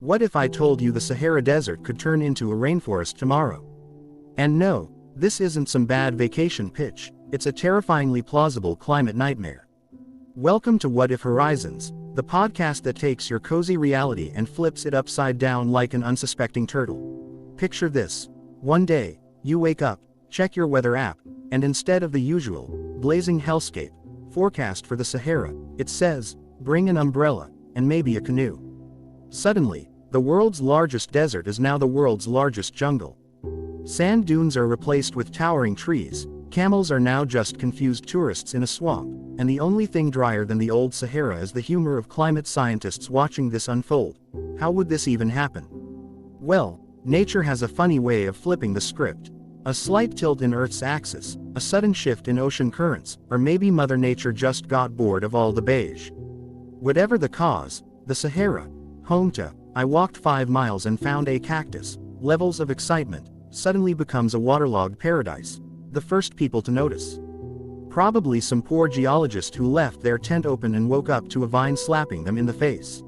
What if I told you the Sahara Desert could turn into a rainforest tomorrow? And no, this isn't some bad vacation pitch, it's a terrifyingly plausible climate nightmare. Welcome to What If Horizons, the podcast that takes your cozy reality and flips it upside down like an unsuspecting turtle. Picture this. One day, you wake up, check your weather app, and instead of the usual, blazing hellscape, forecast for the Sahara, it says, bring an umbrella, and maybe a canoe. Suddenly, the world's largest desert is now the world's largest jungle. Sand dunes are replaced with towering trees, camels are now just confused tourists in a swamp, and the only thing drier than the old Sahara is the humor of climate scientists watching this unfold. How would this even happen? Well, nature has a funny way of flipping the script. A slight tilt in Earth's axis, a sudden shift in ocean currents, or maybe Mother Nature just got bored of all the beige. Whatever the cause, the Sahara, home to, I walked 5 miles and found a cactus, levels of excitement, suddenly becomes a waterlogged paradise. The first people to notice. Probably some poor geologist who left their tent open and woke up to a vine slapping them in the face.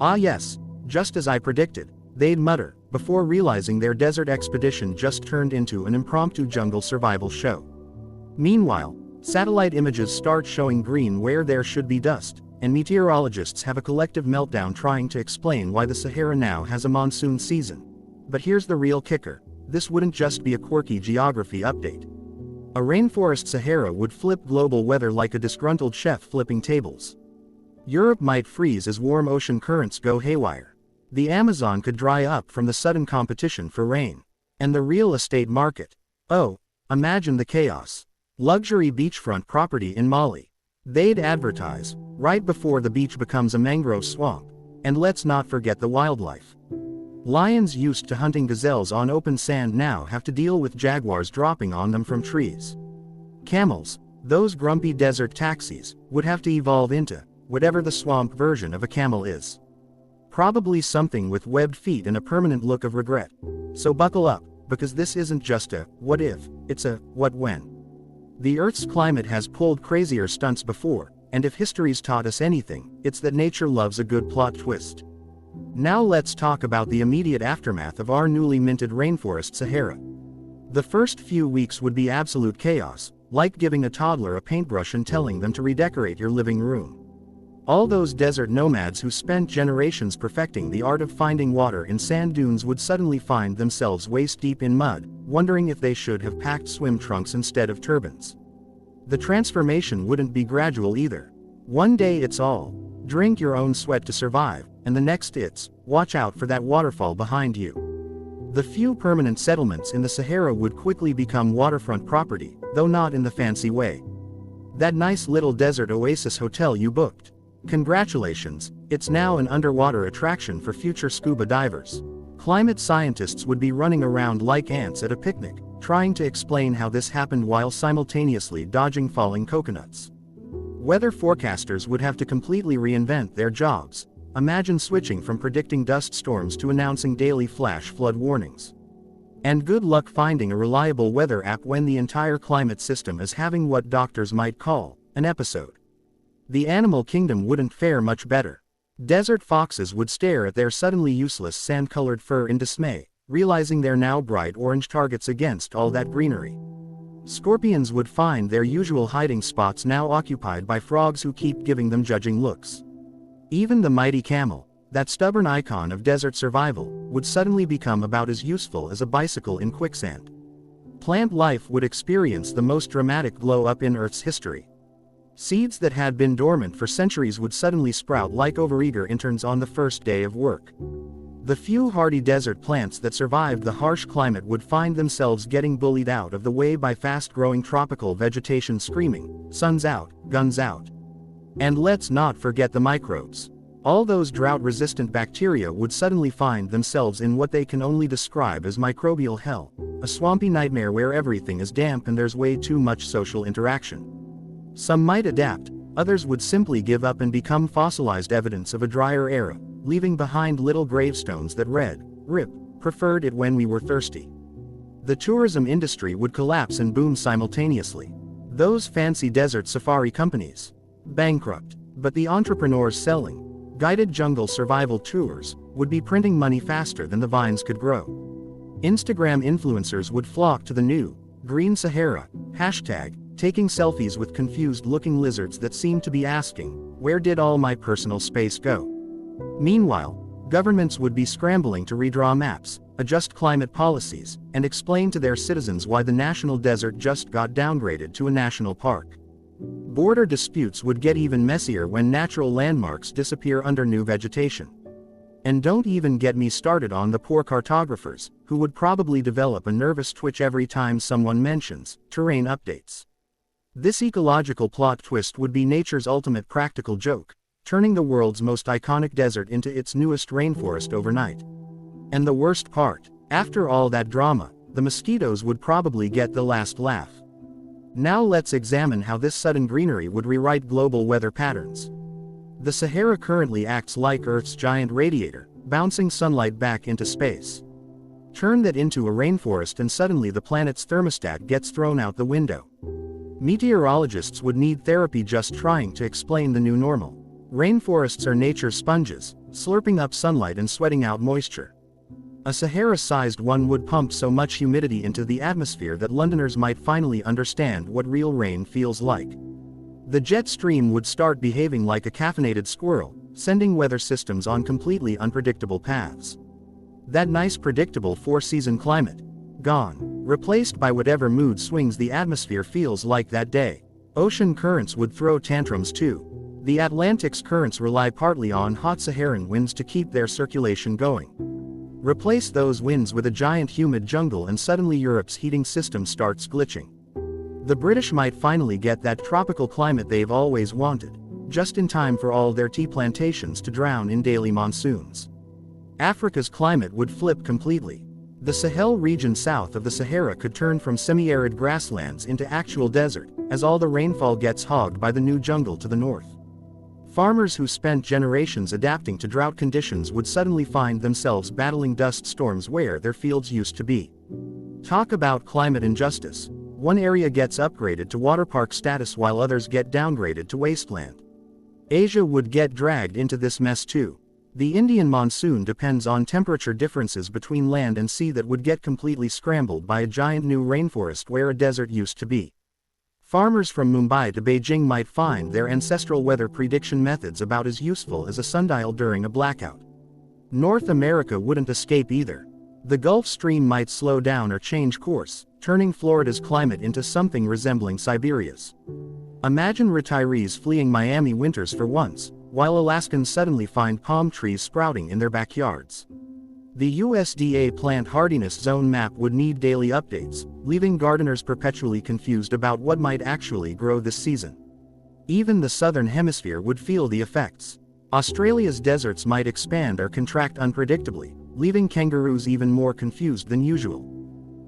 Ah yes, just as I predicted, they'd mutter, before realizing their desert expedition just turned into an impromptu jungle survival show. Meanwhile, satellite images start showing green where there should be dust, and meteorologists have a collective meltdown trying to explain why the Sahara now has a monsoon season. But here's the real kicker. This wouldn't just be a quirky geography update. A rainforest Sahara would flip global weather like a disgruntled chef flipping tables. Europe might freeze as warm ocean currents go haywire. The Amazon could dry up from the sudden competition for rain. And the real estate market. Oh, imagine the chaos. Luxury beachfront property in Mali. They'd advertise, right before the beach becomes a mangrove swamp. And let's not forget the wildlife. Lions used to hunting gazelles on open sand now have to deal with jaguars dropping on them from trees. Camels, those grumpy desert taxis, would have to evolve into whatever the swamp version of a camel is. Probably something with webbed feet and a permanent look of regret. So buckle up, because this isn't just a what if, it's a what when. The Earth's climate has pulled crazier stunts before, and if history's taught us anything, it's that nature loves a good plot twist. Now let's talk about the immediate aftermath of our newly minted rainforest Sahara. The first few weeks would be absolute chaos, like giving a toddler a paintbrush and telling them to redecorate your living room. All those desert nomads who spent generations perfecting the art of finding water in sand dunes would suddenly find themselves waist-deep in mud, wondering if they should have packed swim trunks instead of turbans. The transformation wouldn't be gradual either. One day it's all, drink your own sweat to survive, and the next it's, watch out for that waterfall behind you. The few permanent settlements in the Sahara would quickly become waterfront property, though not in the fancy way. That nice little desert oasis hotel you booked. Congratulations, it's now an underwater attraction for future scuba divers. Climate scientists would be running around like ants at a picnic, trying to explain how this happened while simultaneously dodging falling coconuts. Weather forecasters would have to completely reinvent their jobs. Imagine switching from predicting dust storms to announcing daily flash flood warnings. And good luck finding a reliable weather app when the entire climate system is having what doctors might call an episode. The animal kingdom wouldn't fare much better. Desert foxes would stare at their suddenly useless sand-colored fur in dismay, realizing they're now bright orange targets against all that greenery. Scorpions would find their usual hiding spots now occupied by frogs who keep giving them judging looks. Even the mighty camel, that stubborn icon of desert survival, would suddenly become about as useful as a bicycle in quicksand. Plant life would experience the most dramatic glow-up in Earth's history. Seeds that had been dormant for centuries would suddenly sprout like overeager interns on the first day of work. The few hardy desert plants that survived the harsh climate would find themselves getting bullied out of the way by fast-growing tropical vegetation screaming, "Sun's out, guns out." And let's not forget the microbes. All those drought-resistant bacteria would suddenly find themselves in what they can only describe as microbial hell, a swampy nightmare where everything is damp and there's way too much social interaction. Some might adapt, others would simply give up and become fossilized evidence of a drier era, leaving behind little gravestones that read, "Rip, preferred it when we were thirsty." The tourism industry would collapse and boom simultaneously. Those fancy desert safari companies, bankrupt, but the entrepreneurs selling Guided jungle survival tours would be printing money faster than the vines could grow. Instagram influencers would flock to the new Green Sahara hashtag, taking selfies with confused-looking lizards that seemed to be asking, "Where did all my personal space go?" Meanwhile, governments would be scrambling to redraw maps, adjust climate policies, and explain to their citizens why the national desert just got downgraded to a national park. Border disputes would get even messier when natural landmarks disappear under new vegetation. And don't even get me started on the poor cartographers, who would probably develop a nervous twitch every time someone mentions terrain updates. This ecological plot twist would be nature's ultimate practical joke, turning the world's most iconic desert into its newest rainforest overnight. And the worst part, after all that drama, the mosquitoes would probably get the last laugh. Now let's examine how this sudden greenery would rewrite global weather patterns. The Sahara currently acts like Earth's giant radiator, bouncing sunlight back into space. Turn that into a rainforest and suddenly the planet's thermostat gets thrown out the window. Meteorologists would need therapy just trying to explain the new normal. Rainforests are nature's sponges, slurping up sunlight and sweating out moisture. A Sahara-sized one would pump so much humidity into the atmosphere that Londoners might finally understand what real rain feels like. The jet stream would start behaving like a caffeinated squirrel, sending weather systems on completely unpredictable paths. That nice predictable four-season climate, gone, replaced by whatever mood swings the atmosphere feels like that day. Ocean currents would throw tantrums too. The Atlantic's currents rely partly on hot Saharan winds to keep their circulation going. Replace those winds with a giant humid jungle and suddenly Europe's heating system starts glitching. The British might finally get that tropical climate they've always wanted, just in time for all their tea plantations to drown in daily monsoons. Africa's climate would flip completely. The Sahel region south of the Sahara could turn from semi-arid grasslands into actual desert, as all the rainfall gets hogged by the new jungle to the north. Farmers who spent generations adapting to drought conditions would suddenly find themselves battling dust storms where their fields used to be. Talk about climate injustice. One area gets upgraded to water park status while others get downgraded to wasteland. Asia would get dragged into this mess too. The Indian monsoon depends on temperature differences between land and sea that would get completely scrambled by a giant new rainforest where a desert used to be. Farmers from Mumbai to Beijing might find their ancestral weather prediction methods about as useful as a sundial during a blackout. North America wouldn't escape either. The Gulf Stream might slow down or change course, turning Florida's climate into something resembling Siberia's. Imagine retirees fleeing Miami winters for once, while Alaskans suddenly find palm trees sprouting in their backyards. The USDA plant hardiness zone map would need daily updates, leaving gardeners perpetually confused about what might actually grow this season. Even the southern hemisphere would feel the effects. Australia's deserts might expand or contract unpredictably, leaving kangaroos even more confused than usual.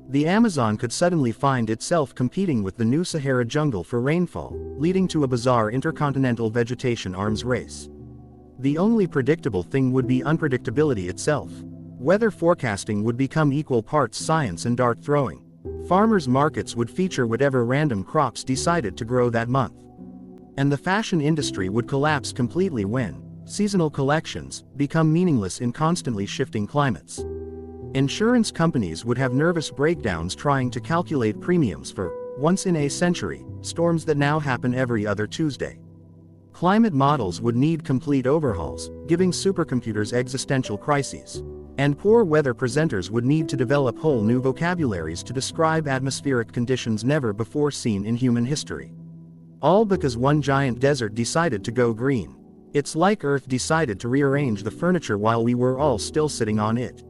The Amazon could suddenly find itself competing with the new Sahara jungle for rainfall, leading to a bizarre intercontinental vegetation arms race. The only predictable thing would be unpredictability itself. Weather forecasting would become equal parts science and dart throwing. Farmers' markets would feature whatever random crops decided to grow that month. And the fashion industry would collapse completely when seasonal collections become meaningless in constantly shifting climates. Insurance companies would have nervous breakdowns trying to calculate premiums for once-in-a-century storms that now happen every other Tuesday. Climate models would need complete overhauls, giving supercomputers existential crises. And poor weather presenters would need to develop whole new vocabularies to describe atmospheric conditions never before seen in human history. All because one giant desert decided to go green. It's like Earth decided to rearrange the furniture while we were all still sitting on it.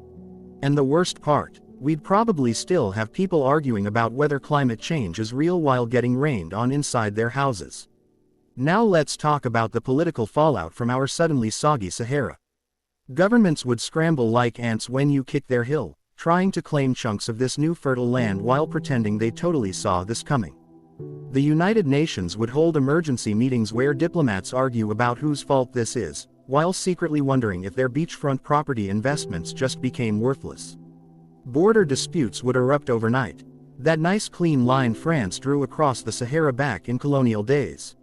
And the worst part, we'd probably still have people arguing about whether climate change is real while getting rained on inside their houses. Now let's talk about the political fallout from our suddenly soggy Sahara. Governments would scramble like ants when you kick their hill, trying to claim chunks of this new fertile land while pretending they totally saw this coming. The United Nations would hold emergency meetings where diplomats argue about whose fault this is, while secretly wondering if their beachfront property investments just became worthless. Border disputes would erupt overnight. That nice clean line France drew across the Sahara back in colonial days.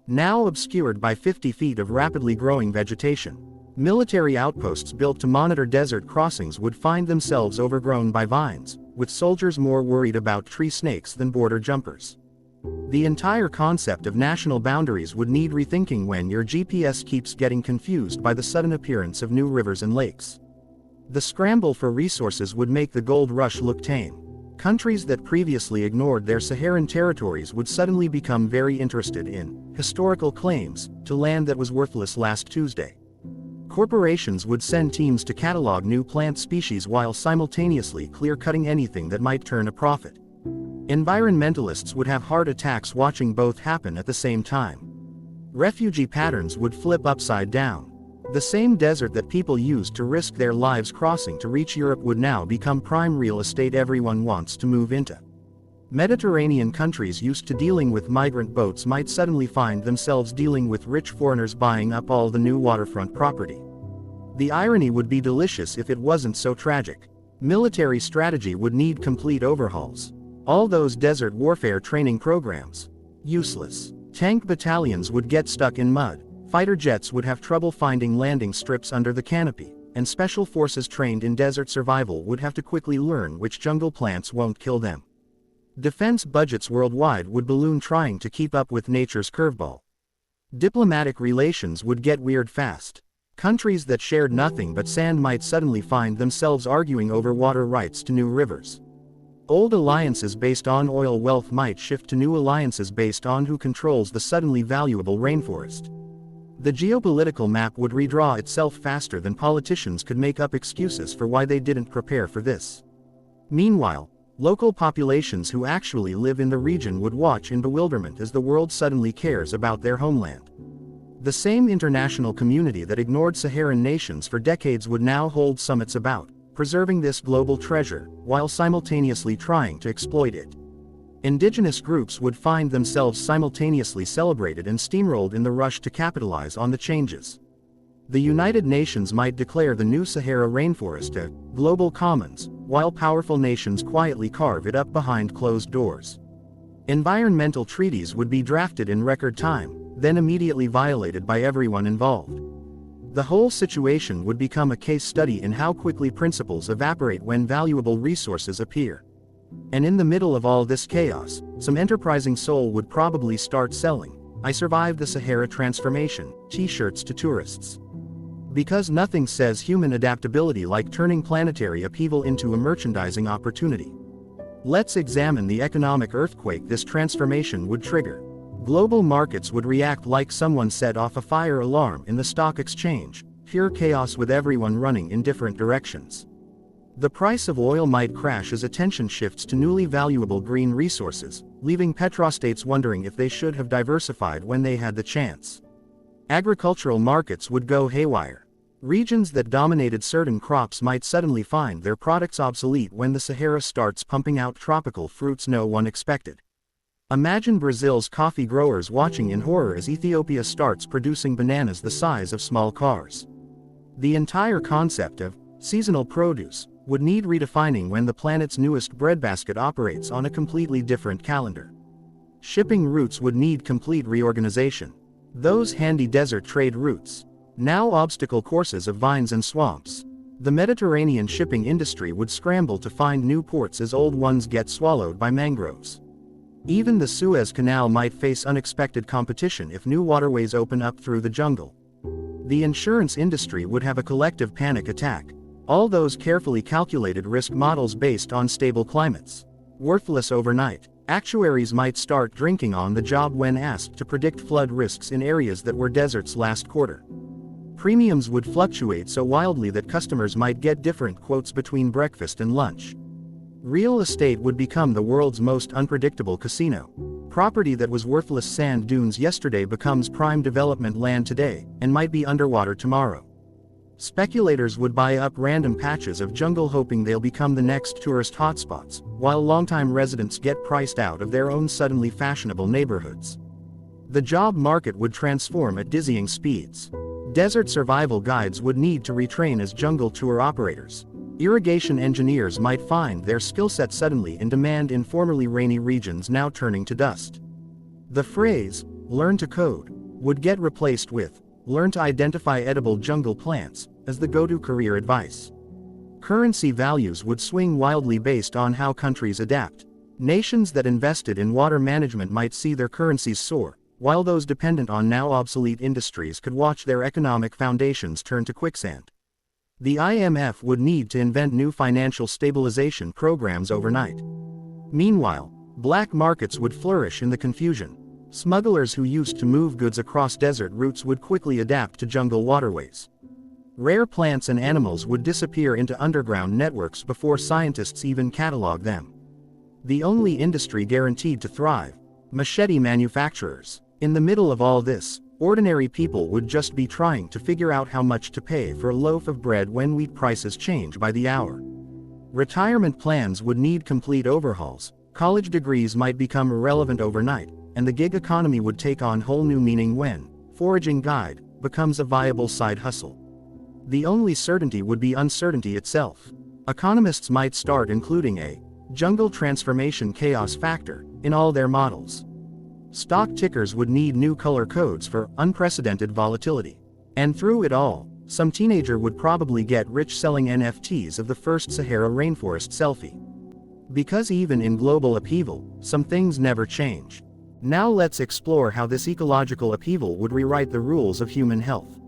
now obscured by 50 feet of rapidly growing vegetation. Military outposts built to monitor desert crossings would find themselves overgrown by vines, with soldiers more worried about tree snakes than border jumpers. The entire concept of national boundaries would need rethinking when your GPS keeps getting confused by the sudden appearance of new rivers and lakes. The scramble for resources would make the gold rush look tame. Countries that previously ignored their Saharan territories would suddenly become very interested in historical claims to land that was worthless last Tuesday. Corporations would send teams to catalog new plant species while simultaneously clear-cutting anything that might turn a profit. Environmentalists would have heart attacks watching both happen at the same time. Refugee patterns would flip upside down. The same desert that people used to risk their lives crossing to reach Europe would now become prime real estate everyone wants to move into. Mediterranean countries used to dealing with migrant boats might suddenly find themselves dealing with rich foreigners buying up all the new waterfront property. The irony would be delicious if it wasn't so tragic. Military strategy would need complete overhauls. All those desert warfare training programs, useless. Tank battalions would get stuck in mud. Fighter jets would have trouble finding landing strips under the canopy, and special forces trained in desert survival would have to quickly learn which jungle plants won't kill them. Defense budgets worldwide would balloon trying to keep up with nature's curveball. Diplomatic relations would get weird fast. Countries that shared nothing but sand might suddenly find themselves arguing over water rights to new rivers. Old alliances based on oil wealth might shift to new alliances based on who controls the suddenly valuable rainforest. The geopolitical map would redraw itself faster than politicians could make up excuses for why they didn't prepare for this. Meanwhile, local populations who actually live in the region would watch in bewilderment as the world suddenly cares about their homeland. The same international community that ignored Saharan nations for decades would now hold summits about preserving this global treasure, while simultaneously trying to exploit it. Indigenous groups would find themselves simultaneously celebrated and steamrolled in the rush to capitalize on the changes. The United Nations might declare the new Sahara rainforest a global commons, while powerful nations quietly carve it up behind closed doors. Environmental treaties would be drafted in record time, then immediately violated by everyone involved. The whole situation would become a case study in how quickly principles evaporate when valuable resources appear. And in the middle of all this chaos, some enterprising soul would probably start selling "I survived the Sahara transformation" t-shirts to tourists. Because nothing says human adaptability like turning planetary upheaval into a merchandising opportunity. Let's examine the economic earthquake this transformation would trigger. Global markets would react like someone set off a fire alarm in the stock exchange, pure chaos with everyone running in different directions. The price of oil might crash as attention shifts to newly valuable green resources, leaving petrostates wondering if they should have diversified when they had the chance. Agricultural markets would go haywire. Regions that dominated certain crops might suddenly find their products obsolete when the Sahara starts pumping out tropical fruits no one expected. Imagine Brazil's coffee growers watching in horror as Ethiopia starts producing bananas the size of small cars. The entire concept of seasonal produce would need redefining when the planet's newest breadbasket operates on a completely different calendar. Shipping routes would need complete reorganization. Those handy desert trade routes, now obstacle courses of vines and swamps. The Mediterranean shipping industry would scramble to find new ports as old ones get swallowed by mangroves. Even the Suez Canal might face unexpected competition if new waterways open up through the jungle. The insurance industry would have a collective panic attack. All those carefully calculated risk models based on stable climates, worthless overnight. Actuaries might start drinking on the job when asked to predict flood risks in areas that were deserts last quarter. Premiums would fluctuate so wildly that customers might get different quotes between breakfast and lunch. Real estate would become the world's most unpredictable casino. Property that was worthless sand dunes yesterday becomes prime development land today, and might be underwater tomorrow. Speculators would buy up random patches of jungle hoping they'll become the next tourist hotspots, while longtime residents get priced out of their own suddenly fashionable neighborhoods. The job market would transform at dizzying speeds. Desert survival guides would need to retrain as jungle tour operators. Irrigation engineers might find their skill set suddenly in demand in formerly rainy regions now turning to dust. The phrase, learn to code, would get replaced with learn to identify edible jungle plants as the go-to career advice. Currency values would swing wildly based on how countries adapt. Nations that invested in water management might see their currencies soar, while those dependent on now obsolete industries could watch their economic foundations turn to quicksand. The IMF would need to invent new financial stabilization programs overnight. Meanwhile, black markets would flourish in the confusion. Smugglers who used to move goods across desert routes would quickly adapt to jungle waterways. Rare plants and animals would disappear into underground networks before scientists even catalog them. The only industry guaranteed to thrive: machete manufacturers. In the middle of all this, ordinary people would just be trying to figure out how much to pay for a loaf of bread when wheat prices change by the hour. Retirement plans would need complete overhauls, college degrees might become irrelevant overnight, and the gig economy would take on whole new meaning when foraging guide becomes a viable side hustle. The only certainty would be uncertainty itself. Economists might start including a jungle transformation chaos factor in all their models. Stock tickers would need new color codes for unprecedented volatility. And through it all, some teenager would probably get rich selling NFTs of the first Sahara rainforest selfie. Because even in global upheaval, some things never change. Now let's explore how this ecological upheaval would rewrite the rules of human health.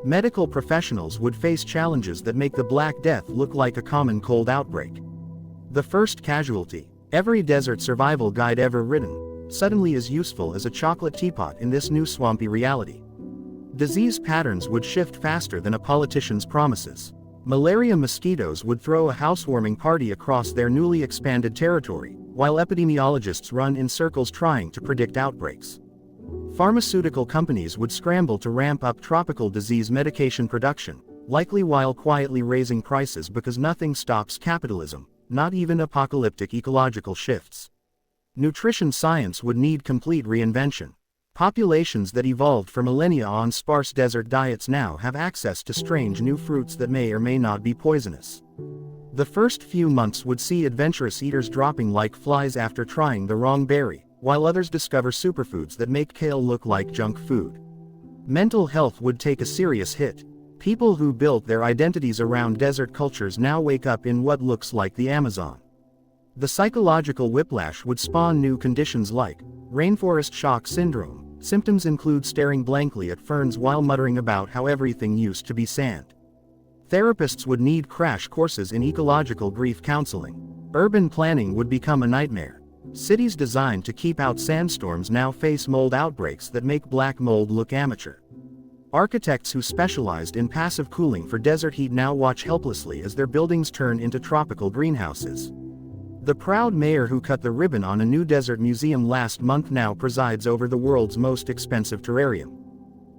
Medical professionals would face challenges that make the Black Death look like a common cold outbreak. The first casualty: every desert survival guide ever written, suddenly as useful as a chocolate teapot in this new swampy reality. Disease patterns would shift faster than a politician's promises. Malaria mosquitoes would throw a housewarming party across their newly expanded territory, while epidemiologists run in circles trying to predict outbreaks. Pharmaceutical companies would scramble to ramp up tropical disease medication production, likely while quietly raising prices because nothing stops capitalism, not even apocalyptic ecological shifts. Nutrition science would need complete reinvention. Populations that evolved for millennia on sparse desert diets now have access to strange new fruits that may or may not be poisonous. The first few months would see adventurous eaters dropping like flies after trying the wrong berry, while others discover superfoods that make kale look like junk food. Mental health would take a serious hit. People who built their identities around desert cultures now wake up in what looks like the Amazon. The psychological whiplash would spawn new conditions like rainforest shock syndrome. Symptoms include staring blankly at ferns while muttering about how everything used to be sand. Therapists would need crash courses in ecological grief counseling. Urban planning would become a nightmare. Cities designed to keep out sandstorms now face mold outbreaks that make black mold look amateur. Architects who specialized in passive cooling for desert heat now watch helplessly as their buildings turn into tropical greenhouses. The proud mayor who cut the ribbon on a new desert museum last month now presides over the world's most expensive terrarium.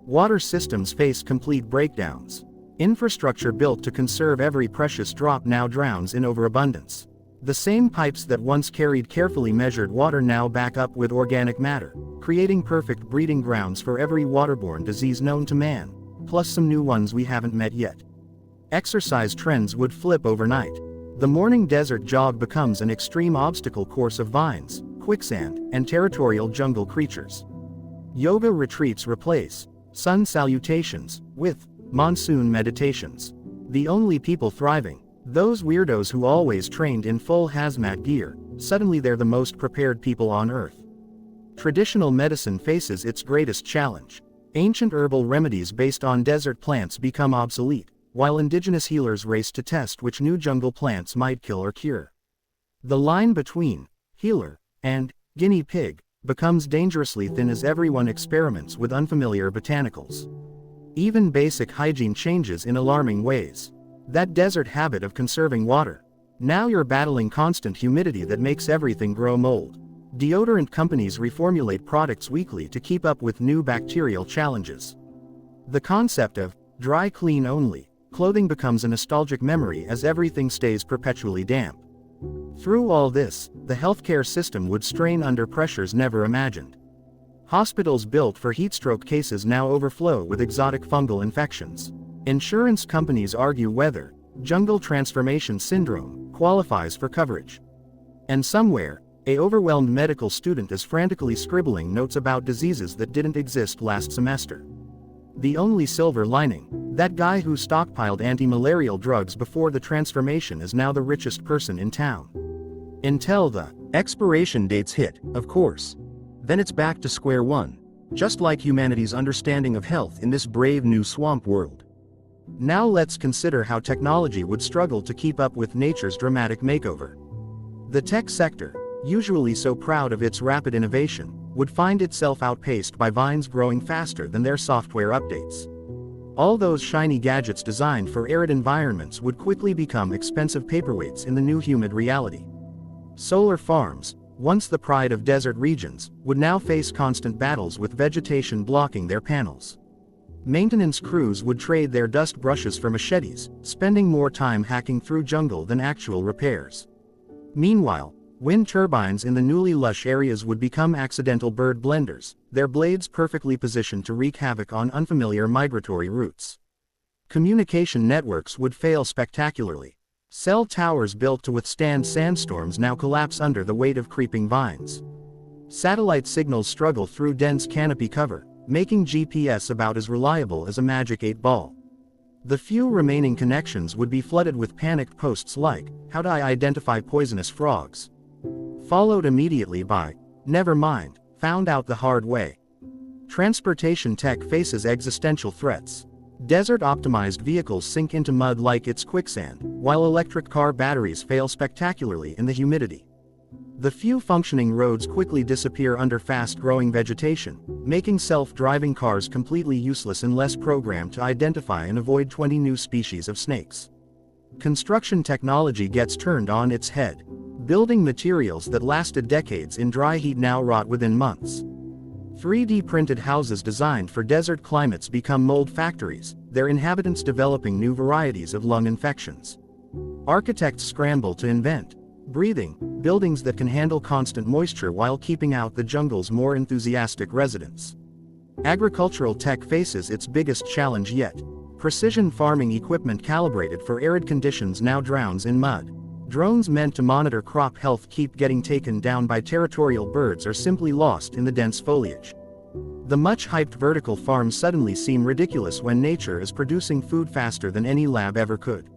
Water systems face complete breakdowns. Infrastructure built to conserve every precious drop now drowns in overabundance. The same pipes that once carried carefully measured water now back up with organic matter, creating perfect breeding grounds for every waterborne disease known to man, plus some new ones we haven't met yet. Exercise trends would flip overnight. The morning desert jog becomes an extreme obstacle course of vines, quicksand, and territorial jungle creatures. Yoga retreats replace sun salutations with monsoon meditations. The only people thriving: those weirdos who always trained in full hazmat gear, suddenly they're the most prepared people on Earth. Traditional medicine faces its greatest challenge. Ancient herbal remedies based on desert plants become obsolete, while indigenous healers race to test which new jungle plants might kill or cure. The line between healer and guinea pig becomes dangerously thin as everyone experiments with unfamiliar botanicals. Even basic hygiene changes in alarming ways. That desert habit of conserving water. Now you're battling constant humidity that makes everything grow mold. Deodorant companies reformulate products weekly to keep up with new bacterial challenges. The concept of dry clean only clothing becomes a nostalgic memory as everything stays perpetually damp. Through all this, the healthcare system would strain under pressures never imagined. Hospitals built for heatstroke cases now overflow with exotic fungal infections. Insurance companies argue whether jungle transformation syndrome qualifies for coverage. And somewhere, An overwhelmed medical student is frantically scribbling notes about diseases that didn't exist last semester. The only silver lining: that guy who stockpiled anti-malarial drugs before the transformation is now the richest person in town. Until the expiration dates hit, of course. Then it's back to square one. Just like humanity's understanding of health in this brave new swamp world. Now let's consider how technology would struggle to keep up with nature's dramatic makeover. The tech sector, usually so proud of its rapid innovation, would find itself outpaced by vines growing faster than their software updates. All those shiny gadgets designed for arid environments would quickly become expensive paperweights in the new humid reality. Solar farms, once the pride of desert regions, would now face constant battles with vegetation blocking their panels. Maintenance crews would trade their dust brushes for machetes, spending more time hacking through jungle than actual repairs. Meanwhile, wind turbines in the newly lush areas would become accidental bird blenders, their blades perfectly positioned to wreak havoc on unfamiliar migratory routes. Communication networks would fail spectacularly. Cell towers built to withstand sandstorms now collapse under the weight of creeping vines. Satellite signals struggle through dense canopy cover, making GPS about as reliable as a magic 8-ball. The few remaining connections would be flooded with panicked posts like, "How do I identify poisonous frogs?" Followed immediately by, "Never mind, found out the hard way." Transportation tech faces existential threats. Desert-optimized vehicles sink into mud like it's quicksand, while electric car batteries fail spectacularly in the humidity. The few functioning roads quickly disappear under fast-growing vegetation, making self-driving cars completely useless unless programmed to identify and avoid 20 new species of snakes. Construction technology gets turned on its head. Building materials that lasted decades in dry heat now rot within months. 3D printed houses designed for desert climates become mold factories, their inhabitants developing new varieties of lung infections. Architects scramble to invent breathing buildings that can handle constant moisture while keeping out the jungle's more enthusiastic residents. Agricultural tech faces its biggest challenge yet. Precision farming equipment calibrated for arid conditions now drowns in mud. Drones meant to monitor crop health keep getting taken down by territorial birds or simply lost in the dense foliage. The much-hyped vertical farms suddenly seem ridiculous when nature is producing food faster than any lab ever could.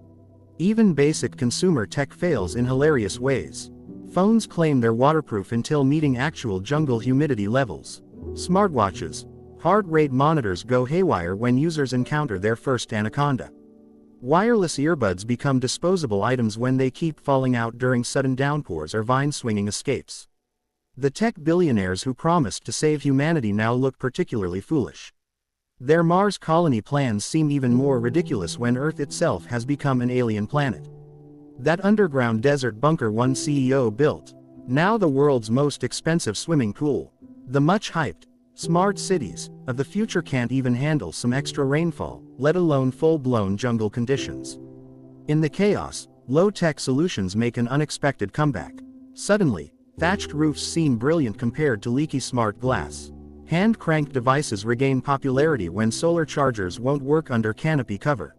Even basic consumer tech fails in hilarious ways. Phones claim they're waterproof until meeting actual jungle humidity levels. Smartwatches, heart rate monitors go haywire when users encounter their first anaconda. Wireless earbuds become disposable items when they keep falling out during sudden downpours or vine-swinging escapes. The tech billionaires who promised to save humanity now look particularly foolish. Their Mars colony plans seem even more ridiculous when Earth itself has become an alien planet. That underground desert bunker one CEO built, now the world's most expensive swimming pool. The much-hyped, smart cities of the future can't even handle some extra rainfall, let alone full-blown jungle conditions. In the chaos, low-tech solutions make an unexpected comeback. Suddenly, thatched roofs seem brilliant compared to leaky smart glass. Hand-cranked devices regain popularity when solar chargers won't work under canopy cover.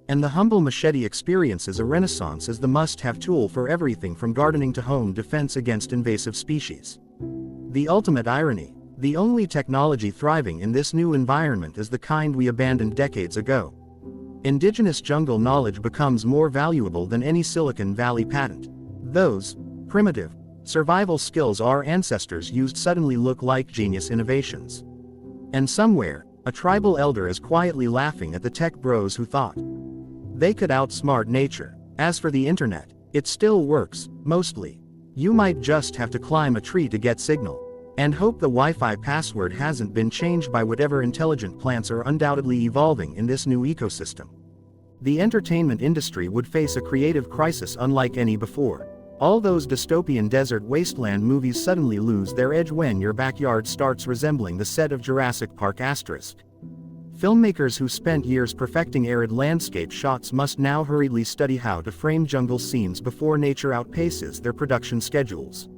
And the humble machete experiences a renaissance as the must-have tool for everything from gardening to home defense against invasive species. The ultimate irony: the only technology thriving in this new environment is the kind we abandoned decades ago. Indigenous jungle knowledge becomes more valuable than any Silicon Valley patent. Those primitive survival skills our ancestors used suddenly look like genius innovations. And somewhere, a tribal elder is quietly laughing at the tech bros who thought they could outsmart nature. As for the internet, it still works, mostly. You might just have to climb a tree to get signal. And hope the Wi-Fi password hasn't been changed by whatever intelligent plants are undoubtedly evolving in this new ecosystem. The entertainment industry would face a creative crisis unlike any before. All those dystopian desert wasteland movies suddenly lose their edge when your backyard starts resembling the set of Jurassic Park ***. Filmmakers who spent years perfecting arid landscape shots must now hurriedly study how to frame jungle scenes before nature outpaces their production schedules.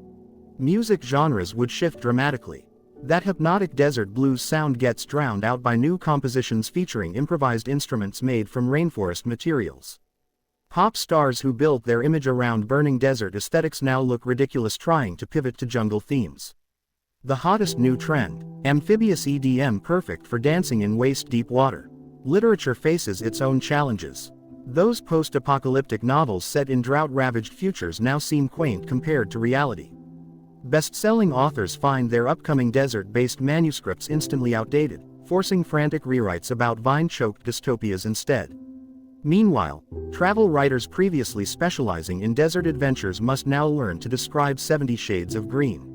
Music genres would shift dramatically. That hypnotic desert blues sound gets drowned out by new compositions featuring improvised instruments made from rainforest materials. Pop stars who built their image around burning desert aesthetics now look ridiculous trying to pivot to jungle themes. The hottest new trend, amphibious EDM perfect for dancing in waist-deep water. Literature faces its own challenges. Those post-apocalyptic novels set in drought-ravaged futures now seem quaint compared to reality. Best-selling authors find their upcoming desert-based manuscripts instantly outdated, forcing frantic rewrites about vine-choked dystopias instead. Meanwhile, travel writers previously specializing in desert adventures must now learn to describe 70 shades of green.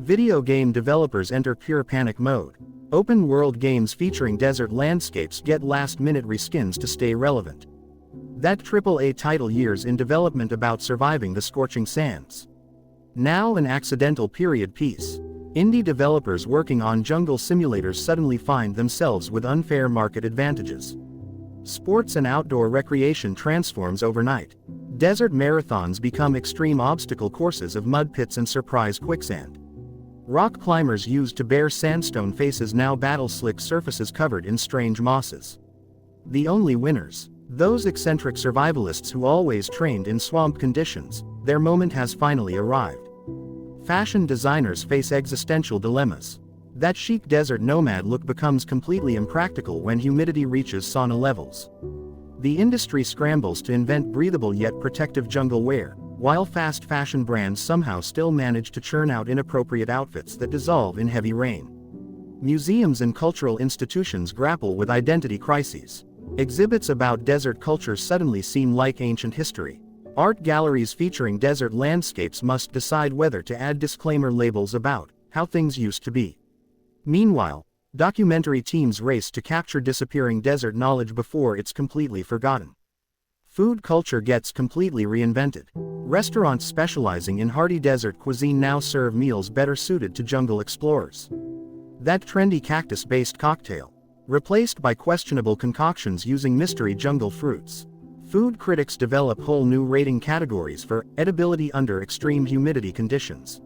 Video game developers enter pure panic mode. Open-world games featuring desert landscapes get last-minute reskins to stay relevant. That AAA title years in development about surviving the scorching sands. Now an accidental period piece. Indie developers working on jungle simulators suddenly find themselves with unfair market advantages. Sports and outdoor recreation transforms overnight. Desert marathons become extreme obstacle courses of mud pits and surprise quicksand. Rock climbers used to bare sandstone faces now battle slick surfaces covered in strange mosses. The only winners, those eccentric survivalists who always trained in swamp conditions. Their moment has finally arrived. Fashion designers face existential dilemmas. That chic desert nomad look becomes completely impractical when humidity reaches sauna levels. The industry scrambles to invent breathable yet protective jungle wear, while fast fashion brands somehow still manage to churn out inappropriate outfits that dissolve in heavy rain. Museums and cultural institutions grapple with identity crises. Exhibits about desert culture suddenly seem like ancient history. Art galleries featuring desert landscapes must decide whether to add disclaimer labels about how things used to be. Meanwhile, documentary teams race to capture disappearing desert knowledge before it's completely forgotten. Food culture gets completely reinvented. Restaurants specializing in hearty desert cuisine now serve meals better suited to jungle explorers. That trendy cactus-based cocktail, replaced by questionable concoctions using mystery jungle fruits. Food critics develop whole new rating categories for edibility under extreme humidity conditions.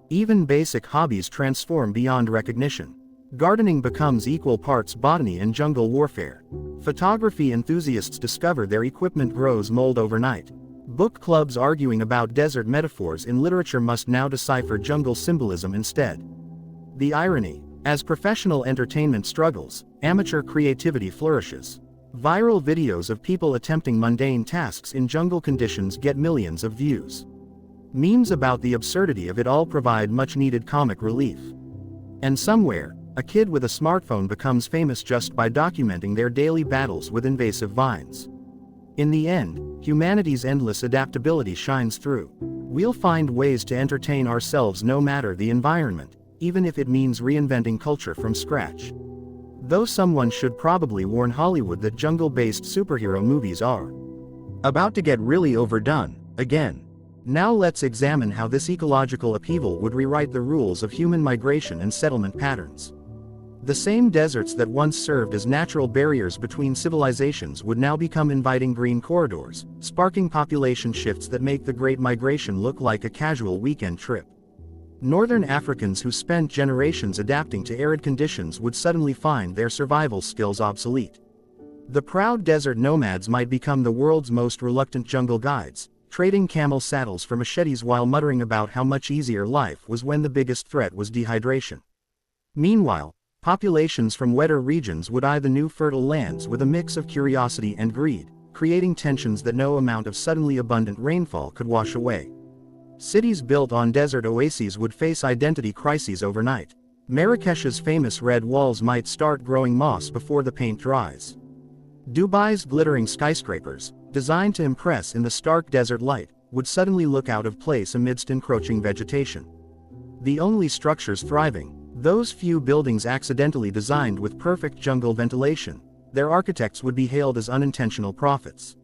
Even basic hobbies transform beyond recognition. Gardening becomes equal parts botany and jungle warfare. Photography enthusiasts discover their equipment grows mold overnight. Book clubs arguing about desert metaphors in literature must now decipher jungle symbolism instead. The irony, as professional entertainment struggles, amateur creativity flourishes. Viral videos of people attempting mundane tasks in jungle conditions get millions of views. Memes about the absurdity of it all provide much-needed comic relief. And somewhere, a kid with a smartphone becomes famous just by documenting their daily battles with invasive vines. In the end, humanity's endless adaptability shines through. We'll find ways to entertain ourselves no matter the environment, even if it means reinventing culture from scratch. Though someone should probably warn Hollywood that jungle-based superhero movies are about to get really overdone, again. Now let's examine how this ecological upheaval would rewrite the rules of human migration and settlement patterns. The same deserts that once served as natural barriers between civilizations would now become inviting green corridors, sparking population shifts that make the Great Migration look like a casual weekend trip. Northern Africans who spent generations adapting to arid conditions would suddenly find their survival skills obsolete. The proud desert nomads might become the world's most reluctant jungle guides, trading camel saddles for machetes while muttering about how much easier life was when the biggest threat was dehydration. Meanwhile, populations from wetter regions would eye the new fertile lands with a mix of curiosity and greed, creating tensions that no amount of suddenly abundant rainfall could wash away. Cities built on desert oases would face identity crises overnight. Marrakesh's famous red walls might start growing moss before the paint dries. Dubai's glittering skyscrapers, designed to impress in the stark desert light, would suddenly look out of place amidst encroaching vegetation. The only structures thriving, those few buildings accidentally designed with perfect jungle ventilation, their architects would be hailed as unintentional prophets.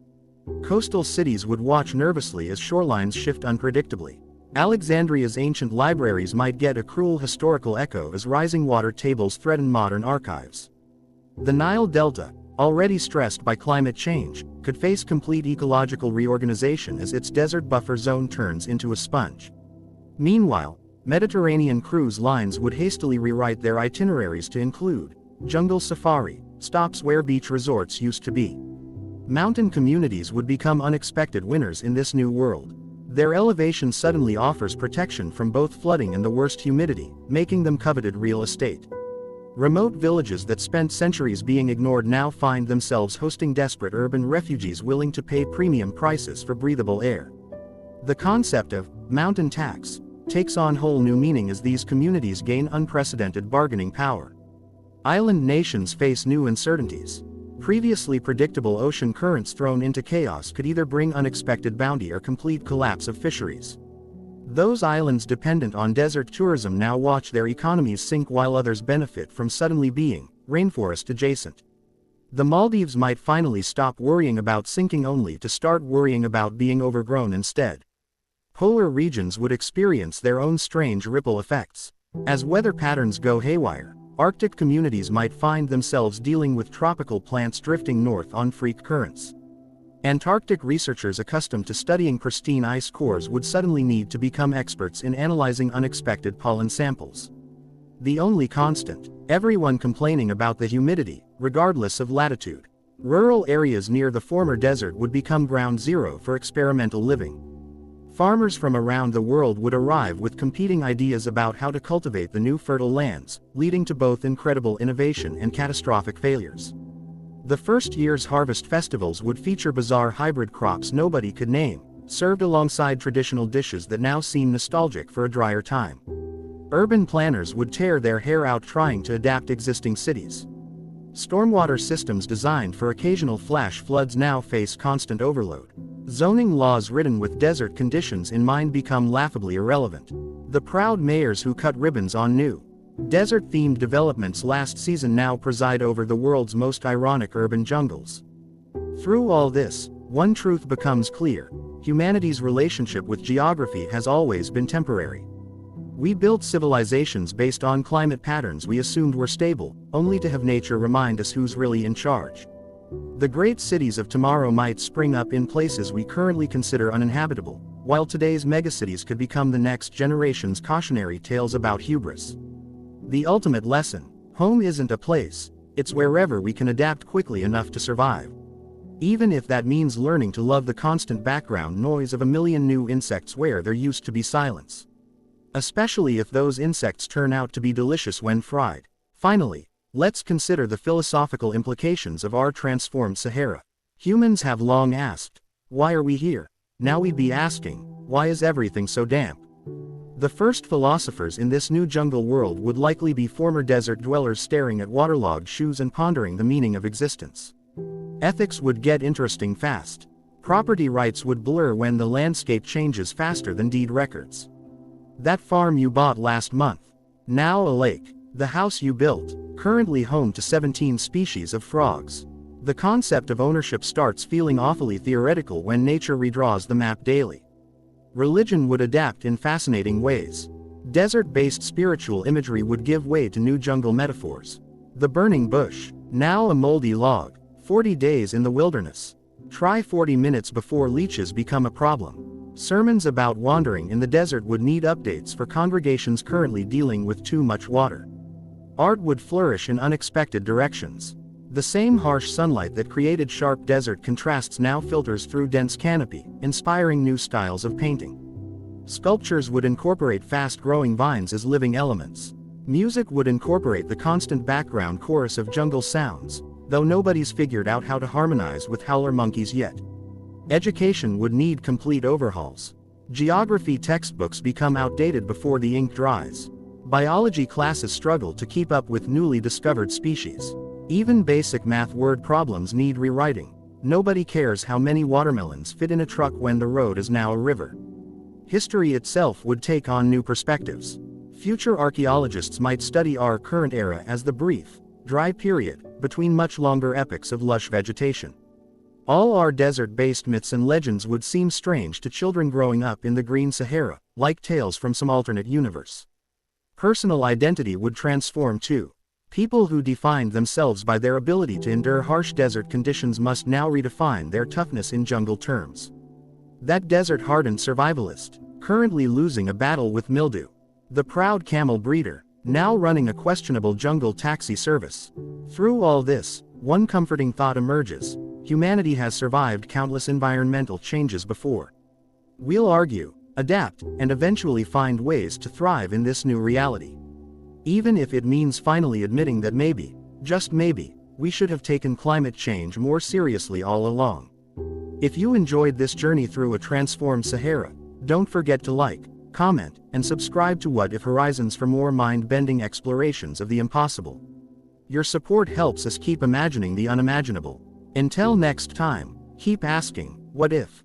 Coastal cities would watch nervously as shorelines shift unpredictably. Alexandria's ancient libraries might get a cruel historical echo as rising water tables threaten modern archives. The Nile Delta, already stressed by climate change, could face complete ecological reorganization as its desert buffer zone turns into a sponge. Meanwhile, Mediterranean cruise lines would hastily rewrite their itineraries to include jungle safari, stops where beach resorts used to be. Mountain communities would become unexpected winners in this new world. Their elevation suddenly offers protection from both flooding and the worst humidity, making them coveted real estate. Remote villages that spent centuries being ignored now find themselves hosting desperate urban refugees willing to pay premium prices for breathable air. The concept of mountain tax takes on whole new meaning as these communities gain unprecedented bargaining power. Island nations face new uncertainties. Previously predictable ocean currents thrown into chaos could either bring unexpected bounty or complete collapse of fisheries. Those islands dependent on desert tourism now watch their economies sink while others benefit from suddenly being rainforest adjacent. The Maldives might finally stop worrying about sinking only to start worrying about being overgrown instead. Polar regions would experience their own strange ripple effects. As weather patterns go haywire, Arctic communities might find themselves dealing with tropical plants drifting north on freak currents. Antarctic researchers accustomed to studying pristine ice cores would suddenly need to become experts in analyzing unexpected pollen samples. The only constant, everyone complaining about the humidity, regardless of latitude. Rural areas near the former desert would become ground zero for experimental living. Farmers from around the world would arrive with competing ideas about how to cultivate the new fertile lands, leading to both incredible innovation and catastrophic failures. The first year's harvest festivals would feature bizarre hybrid crops nobody could name, served alongside traditional dishes that now seem nostalgic for a drier time. Urban planners would tear their hair out trying to adapt existing cities. Stormwater systems designed for occasional flash floods now face constant overload. Zoning laws written with desert conditions in mind become laughably irrelevant. The proud mayors who cut ribbons on new desert-themed developments last season now preside over the world's most ironic urban jungles. Through all this, one truth becomes clear: humanity's relationship with geography has always been temporary. We built civilizations based on climate patterns we assumed were stable, only to have nature remind us who's really in charge. The great cities of tomorrow might spring up in places we currently consider uninhabitable, while today's megacities could become the next generation's cautionary tales about hubris. The ultimate lesson: home isn't a place, it's wherever we can adapt quickly enough to survive. Even if that means learning to love the constant background noise of a million new insects where there used to be silence. Especially if those insects turn out to be delicious when fried. Finally, let's consider the philosophical implications of our transformed Sahara. Humans have long asked, why are we here? Now we'd be asking, why is everything so damp? The first philosophers in this new jungle world would likely be former desert dwellers staring at waterlogged shoes and pondering the meaning of existence. Ethics would get interesting fast. Property rights would blur when the landscape changes faster than deed records. That farm you bought last month, now a lake. The house you built, currently home to 17 species of frogs. The concept of ownership starts feeling awfully theoretical when nature redraws the map daily. Religion would adapt in fascinating ways. Desert-based spiritual imagery would give way to new jungle metaphors. The burning bush, now a moldy log. 40 days in the wilderness. Try 40 minutes before leeches become a problem. Sermons about wandering in the desert would need updates for congregations currently dealing with too much water. Art would flourish in unexpected directions. The same harsh sunlight that created sharp desert contrasts now filters through dense canopy, inspiring new styles of painting. Sculptures would incorporate fast-growing vines as living elements. Music would incorporate the constant background chorus of jungle sounds, though nobody's figured out how to harmonize with howler monkeys yet. Education would need complete overhauls. Geography textbooks become outdated before the ink dries. Biology classes struggle to keep up with newly discovered species. Even basic math word problems need rewriting. Nobody cares how many watermelons fit in a truck when the road is now a river. History itself would take on new perspectives. Future archaeologists might study our current era as the brief, dry period between much longer epochs of lush vegetation. All our desert-based myths and legends would seem strange to children growing up in the green Sahara, like tales from some alternate universe. Personal identity would transform too. People who defined themselves by their ability to endure harsh desert conditions must now redefine their toughness in jungle terms. That desert-hardened survivalist, currently losing a battle with mildew. The proud camel breeder, now running a questionable jungle taxi service. Through all this, one comforting thought emerges: humanity has survived countless environmental changes before. We'll argue, adapt, and eventually find ways to thrive in this new reality. Even if it means finally admitting that maybe, just maybe, we should have taken climate change more seriously all along. If you enjoyed this journey through a transformed Sahara, don't forget to like, comment, and subscribe to What If Horizons for more mind-bending explorations of the impossible. Your support helps us keep imagining the unimaginable. Until next time, keep asking, what if?